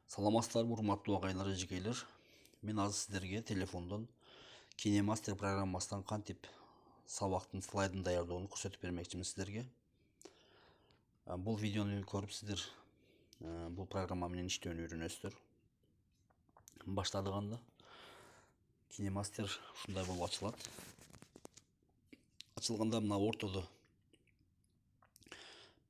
Саламатсыздарбы урматтуу агайлар, эжекейлер. Мен азыр сиздерге телефондон KineMaster программасынан кантип сабактын слайдын даярдоону көрсөтүп бермекчимин сиздерге. Бул видеону көрүп сиздер бул программа менен иштөөнү үйрөнөсүздөр. Баштадык анда. KineMaster ушундай болуп ачылат. Ачылганда мына ортодо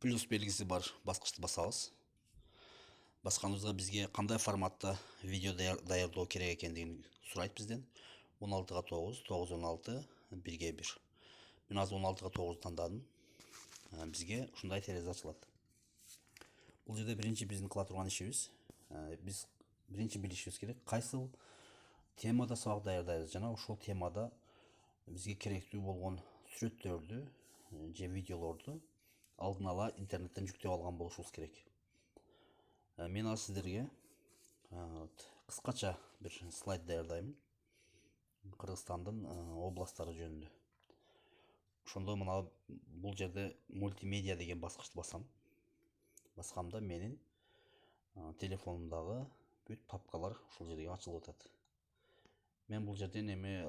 плюс белгиси бар баскычты басабыз. Басканыбызда бизге кандай форматта видео даярдоо керек экендигин сурайт бизден. 16га 9, 9 16, 1ге 1. Мен азыр 16га 9 тандадым. Бизге ушундай терезе ачылат. Бул жерде биринчи биздин кыла турган ишибиз, биз биринчи билишибиз керек кайсыл темада сабак даярдайбыз жана ошол темада бизге керектүү болгон сүрөттөрдү же видеолорду алдын ала интернеттен жүктөп алган болушубуз керек. Мен азыр сиздерге кыскача бир слайд даярдаймын. Кыргызстандын областтары жөнүндө. Ошондо мына бул жерде мультимедиа деген баскычты басам. Басканда менин телефонумдагы бүт папкалар ушул жерге ачылып атат. Мен бул жерден эми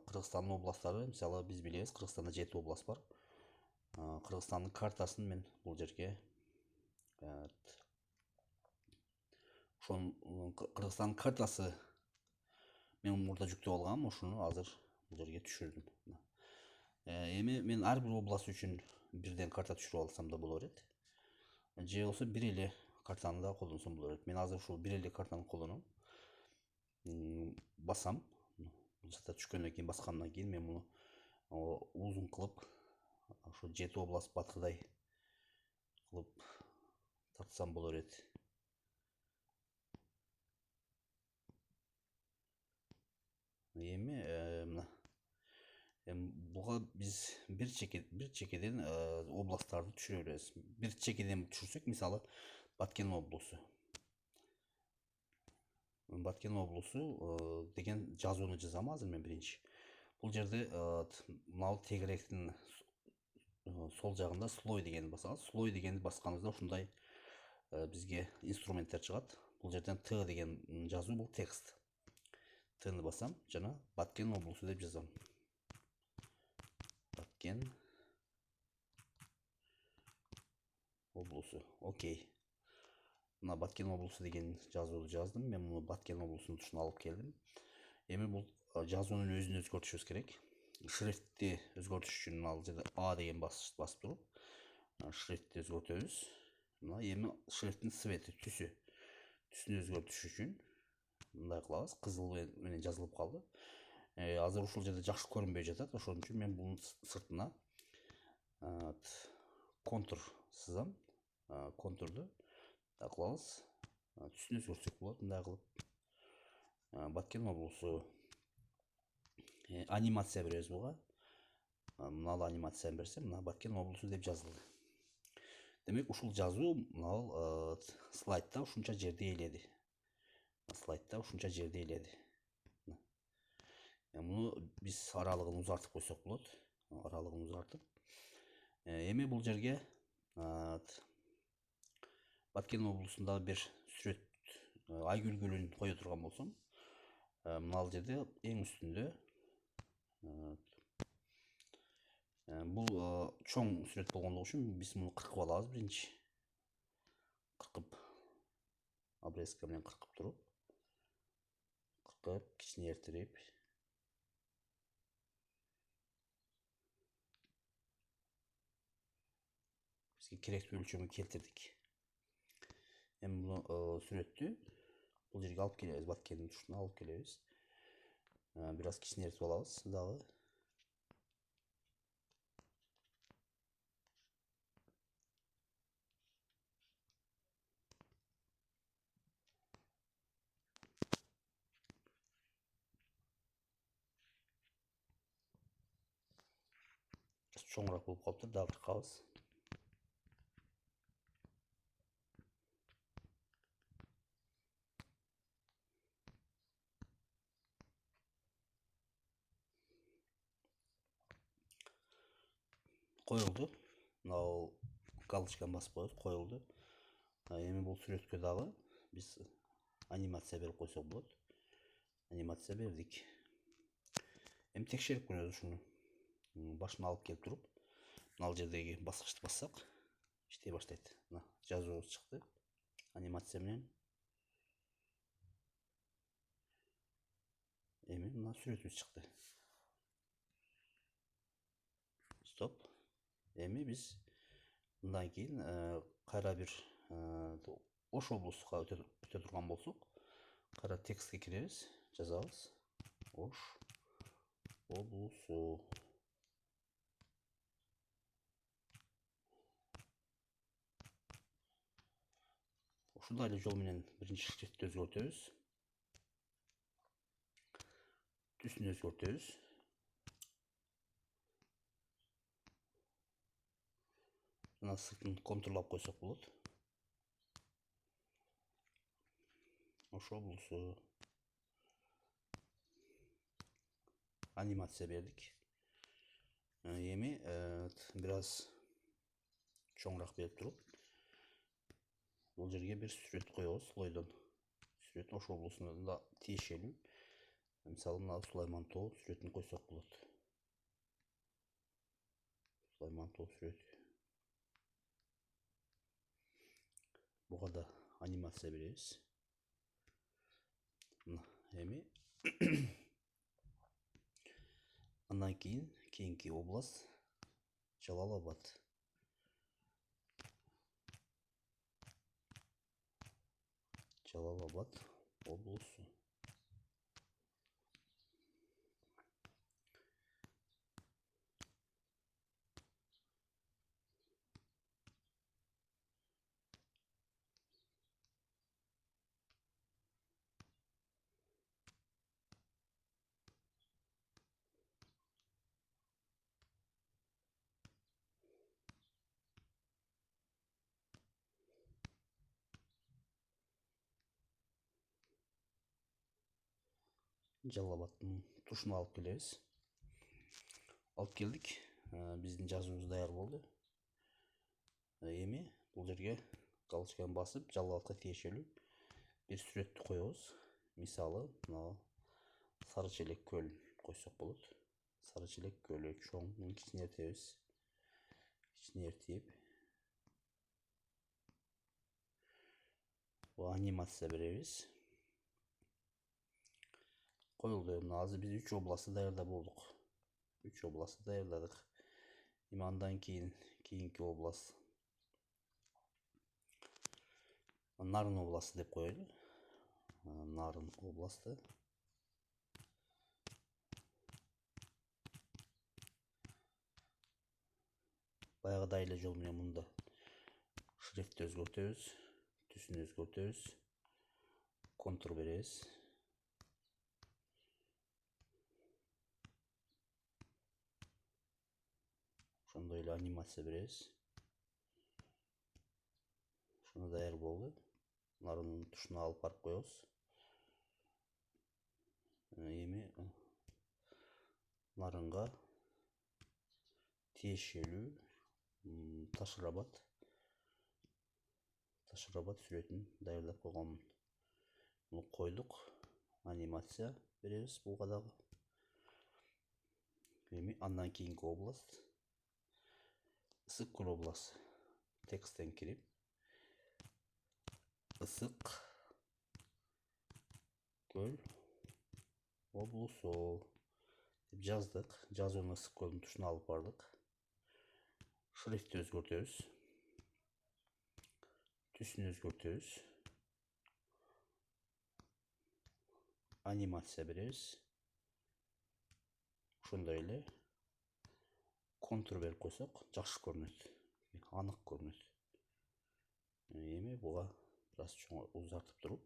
Кыргызстандын областтары, мисалы биз билебиз, Кыргызстанда 7 област бар. Кыргызстандын картасын мен бул жерге Кыргызстандын картасы мен мурда жүктөп алгам, ошону азыр бул жерге түшүрдүм. Эми мен ар бир област үчүн бирден карта түшүрүп алсам да боло берет. Же болсо бир эле картаны да колдонсом боло берет. Мен азыр ушул бир эле картаны колдоном. Басам. Бул жерде түшкөндөн кийин баскандан кийин мен муну узун кылып, ошо 7 област батырдай кылып тартсам боло берет. Эми мына буга биз бир чекеден областтарды түшүрө беребиз. Бир чекеден түшүрсөк, мисалы Баткен облусу. Баткен облусу деген жазууну жазам азыр мен биринчи. Бул жерде мына тегеректин сол жагында слой дегенди басабыз. Слой дегенди басканыбызда ушундай бизге инструменттер чыгат. Бул жерден Т деген жазуу, бул текст. Тны басам жана Баткен облусу деп жазам. Баткен облусу. Окей. Мына Баткен облусу деген жазууну жаздым. Мен муну Баткен облусунун тушуна алып келдим. Эми бул жазуунун өзүн өзгөртүшүбүз керек. Шрифтти өзгөртүш үчүн ал жерде А деген басып туруп, шрифтти өзгөртөбүз. Мына эми шрифттин цвети, түсүн өзгөртүш үчүн мындай кылабыз. Кызыл менен жазылып калды. Азыр ушул жерде жакшы көрүнбөй жатат. Ошон үчүн мен бунун сыртына контур сызам. Контурду кылабыз. Түсүн өзгөртсөк болот мындай кылып. Баткен облусу анимация беребиз буга. Мына анимацияны берсем, мына Баткен облусу деп жазылды. Демек, ушул жазуу мына слайдда ушунча жерде эледи. Слайдда ушунча жерде эледи. Муну биз аралыгын узартып койсок болот. Аралыгын узартып. Эми бул жерге Баткен облусунда бир сүрөт Айгүл гүлүн кое турган болсом, мына жерде эң үстүндө бул чоң сүрөт болгондугу үчүн биз муну кыркып алабыз биринчи. Кыркып, обрезка менен кыркып туруп, кыркып, кичинертирип, бизге керектүү өлчөмүн келтирдик. Эми бул сүрөттү бул жерге алып келебиз, Баткендин тушуна алып келебиз. Бир аз кичинертип алабыз дагы. Чоңураак болуп калыптыр, дагы кыркабыз. Коюлду. Мына галочканы басып коебуз, коюлду. Эми бул сүрөткө дагы биз анимация берип койсок болот. Анимация бердик. Эми текшерип көрөбүз ушуну. Башына алып келип туруп, мына жердеги баскычты бассак, иштей баштайт. Мына жазуубуз чыкты. Анимация менен. Эми мына сүрөтүбүз чыкты. Стоп. Эми биз мындан кийин кайра бир Ош облустуга өтө турган болсок, кайра текстке киребиз, жазабыз. Ош облусу. Ушундай эле жол менен биринчи шрифтти өзгөртөбүз. Түсүн өзгөртөбүз. Мына сыртын контурлап койсок болот. Ош облусу. Анимация бердик. Эми бир аз чоңураак берип туруп, бул жерге бир сүрөт коебуз. Слойдон сүрөт Ош облусуна тиешелүү. Мисалы мына Сулайман тоо сүрөтүн койсок болот. Сулайман тоо сүрөтү. Буга да анимация беребиз. Эми андан кийинки область Жалал-Абад. Жалал-Абад облусу. Жалал-Абадтын тушуна алып келебиз. Алып келдик. Биздин жазуубуз даяр болду. Эми бул жерге галочканы басып, Жалал-Абадка тиешелүү бир сүрөттү коебуз. Мисалы, мына Сары Челек көл койсок болот. Сары Челек көлү чоң кичинертебиз. Кичинертип, анимация беребиз. Коюлду. Мына азыр биз 3 областты даярдап болдук. 3 областты даярдадык. Эми андан кийинки область Нарын областы деп коелу. Нарын областы. Баягыдай эле жол менен мында шрифтти өзгөртөбүз, түсүн өзгөртөбүз, контур беребиз. Ошондой эле анимация беребиз. Ушуну даяр болду. Нарын тушуна алып барып коебуз. Эми Нарынга тиешелүү Ташырабад сүрөтүн даярдап койгонмун. Муну койдук. Анимация беребиз буга дагы. Эми андан кийинки область Ысык көл областы. Тексттен кирип, Ысык көл облусу деп жаздык. Жазууну Ысык көлдүн тушуна алып бардык. Шрифтти өзгөртөбүз. Түсүн өзгөртөбүз. Анимация беребиз. Ошондой эле контур берип койсок жакшы көрүнөт. Анык көрүнөт. Эми буга бир аз чоң узартып туруп,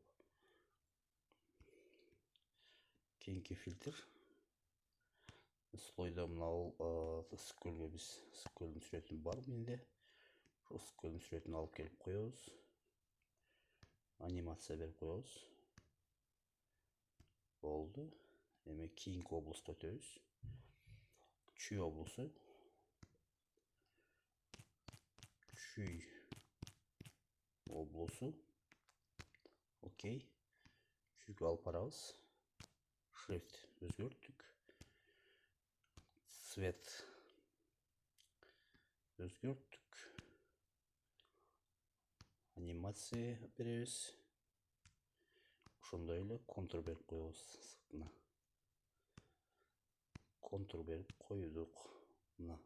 кийинки фильтр слойдо мына Ысык көлгө биз Ысык көлдүн сүрөтүн бар менде. Ысык көлдүн сүрөтүн алып келип коебуз. Анимация берип коебуз. Болду. Эми кийинки областка өтөбүз. Чүй облусу. Чүй облусу. Окей. Түзүүгө алып барабыз. Шрифт өзгөрттүк. Цвет өзгөрттүк. Анимация беребиз. Ошондой эле контур берип коебуз сыртына. Контур берип койдук. Мына.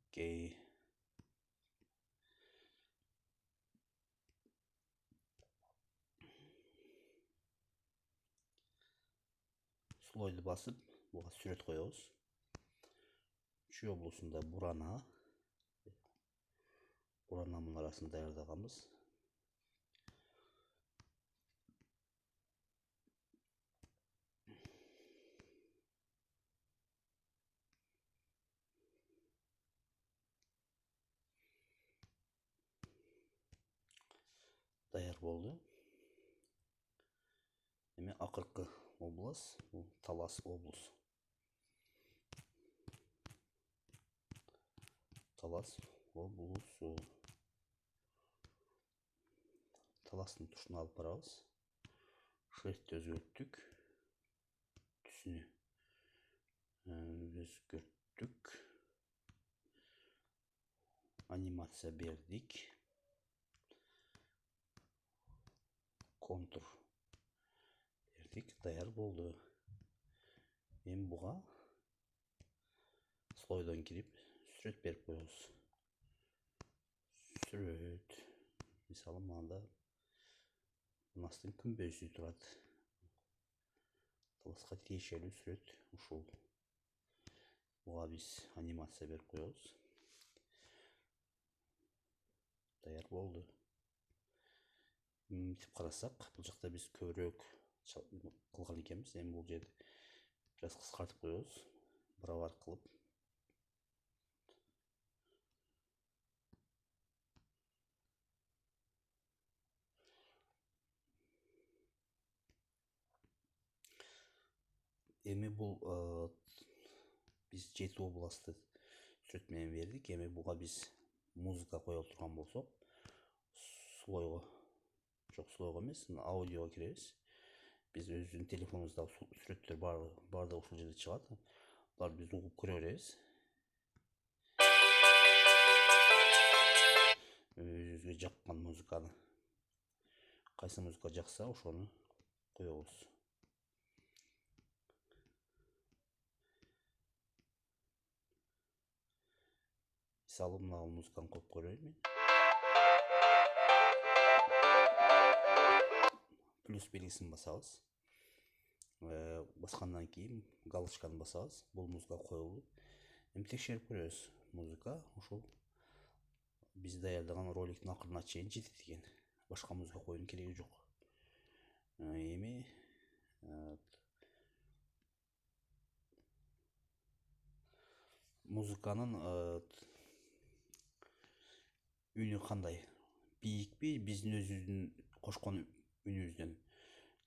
Окей. Слойду басып, буга сүрөт коебуз. Чүй облусунда бурана мунарасын даярдаганбыз. Даяр болду. Эми акыркы область, бул Талас облусу. Талас облусу. Таластын тушуна алып барабыз. Шрифтти өзгөрттүк. Түсүнү өзгөрттүк. Анимация бердик. Контур бердик. Даяр болду. Эми буга слойдон кирип сүрөт берип коебуз. Сүрөт. Мисалы мында Таластын күмбөзү турат. Таласка тиешелүү сүрөт ушул. Буга биз анимация берип коебуз. Даяр болду. Мынтип карасак, бул жакта биз көбүрөөк кылган экенбиз. Эми бул жерде бир аз кыскартып коебуз. Барабар кылып. Эми бул биз 7 областты сүрөт менен бердик. Эми буга биз музыка кое турган болсок, слойго, жок слойго эмес, аудиого киребиз. Биз өзүбүздүн телефонубузда сүрөттөр баардыгы ушул жерде чыгат. Буларды биз угуп көрө беребиз. Өзүбүзгө жаккан музыканы, кайсы музыка жакса ошону коебуз. Мисалы мына музыканы коюп көрөйүн мен. Плюс белгисин басабыз. Баскандан кийин галочканы басабыз. Бул музыка коюлду. Эми текшерип көрөбүз. Музыка ушул биз даярдаган роликтин акырына чейин жетет экен. Башка музыка коюунун кереги жок. Эми музыканын үнү кандай? Бийикпи, биздин өзүбүздүн кошкон үнүбүздөн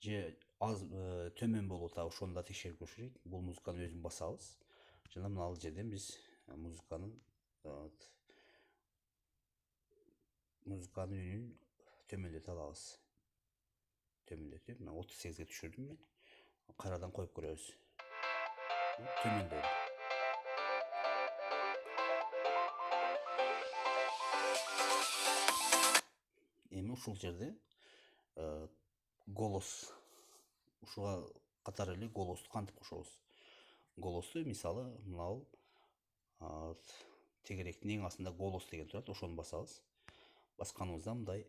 же аз төмөн болуп атабы, ошону да текшерип көрүш керек. Бул музыканы өзүн басабыз. Жана мына ал жерден биз музыканын үнүн төмөндөтө алабыз. Төмөндөтүп, мына 38ге түшүрдүм мен. Кайрадан коюп көрөбүз. Төмөндөдү. Эми ушул жерде голос, ушуга катар эле голосту кантип кошобуз? Голосту мисалы мынабул тегеректин эң астында голос деген турат, ошону басабыз. Басканыбызда мындай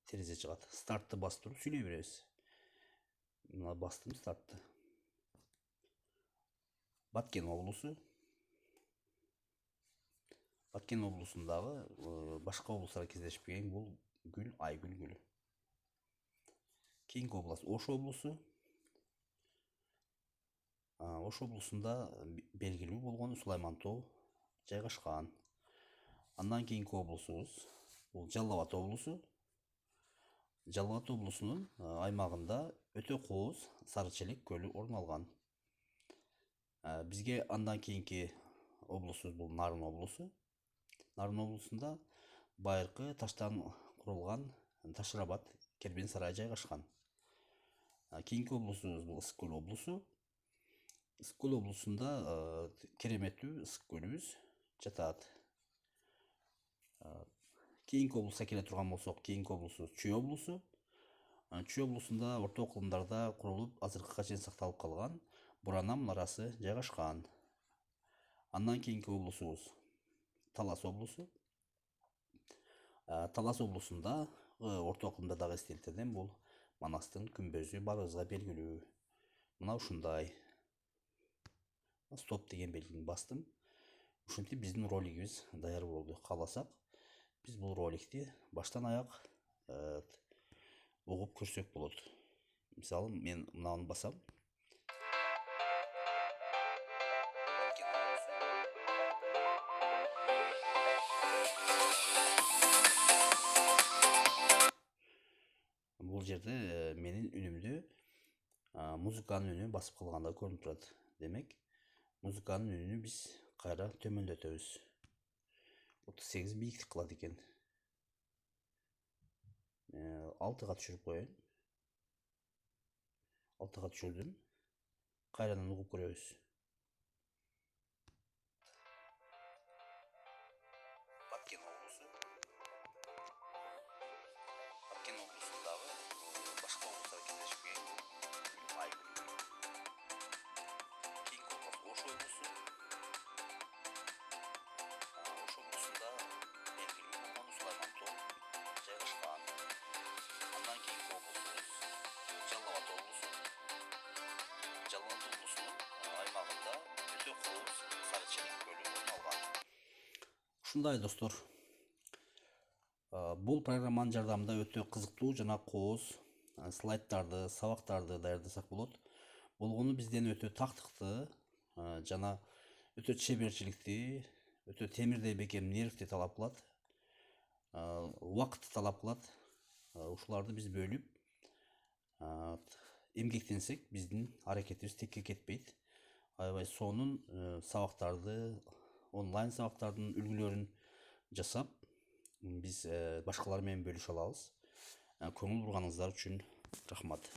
терезе чыгат. Стартты басып туруп сүйлөй беребиз. Мына бастым стартты. Баткен облусу. Баткен облусундагы башка облустарга кездешпеген бул гүл, Айгүл гүлү. Кийинки область Ош облусу. Ош облусунда белгилүү болгон Сулайман тоо жайгашкан. Андан кийинки облусубуз бул Жалал Абад облусу. Жалал Абад облусунун аймагында өтө кооз Сарычелек көлү орун алган. Бизге андан кийинки облусубуз бул Нарын облусу. Нарын облусунда байыркы таштан курулган Ташырабад кербен сарайы жайгашкан. Keyingi облусубуз бул Ысык Көл облусу. Ысык Көл облусунда кереметтүү ысык көлүбүз жатат. Кийинки облуска келе турган болсок, кийинки облусубуз Чүй облусу. Чүй облусунда орто кылымдарда курулуп, азыркыга чейин сакталып калган Бурана мунарасы жайгашкан. Андан кийинки облусубуз Талас облусу. Талас облусунда орто кылымда дагы эстеликтерден бул Манастын күмбөзү баарыбызга белгилүү. Мына ушундай. Стоп деген белгини бастым. Ушинтип биздин ролигибиз даяр болду. Кааласак, биз бул роликти баштан аяк угуп көрсөк болот. Мисалы, мен мынаны басам. Бул жерде менин үнүмдү музыканын үнү басып калганда көрүнүп турат. Демек, музыканын үнүнү биз кайра төмөндөтөбүз. 38 бийиктик кылат экен. 6га түшүрүп коеюн. 6га түшүрдүм. Кайрадан угуп көрөбүз. Баткен облусу. Баткен облусундагы башка облустар кездешпеген айгүл. Кийинки облус Ош облусу. Ош облусунда белгилүү болгон Сулайман тоо жайгашкан. Андан кийинки облусубуз Жалал Абад облусу. Жалал Абад облусунун аймагында өтө кооз Сарычелек көлү орун алган. Ушундай достор, бул программанын жардамында өтө кызыктуу жана кооз слайдтарды, сабактарды даярдасак болот. Болгону бизден өтө тактыкты жана өтө чеберчиликтүү, өтө темирдей бекем нервти талап кылат, убакытты талап кылат. Ушуларды биз бөлүп эмгектенсек, биздин аракетибиз текке кетпейт. Аябай сонун сабактарды, онлайн сабактардын үлгүлөрүн жасап, биз башкалар менен бөлүшө алабыз. Көңүл бурганыңыздар үчүн рахмат.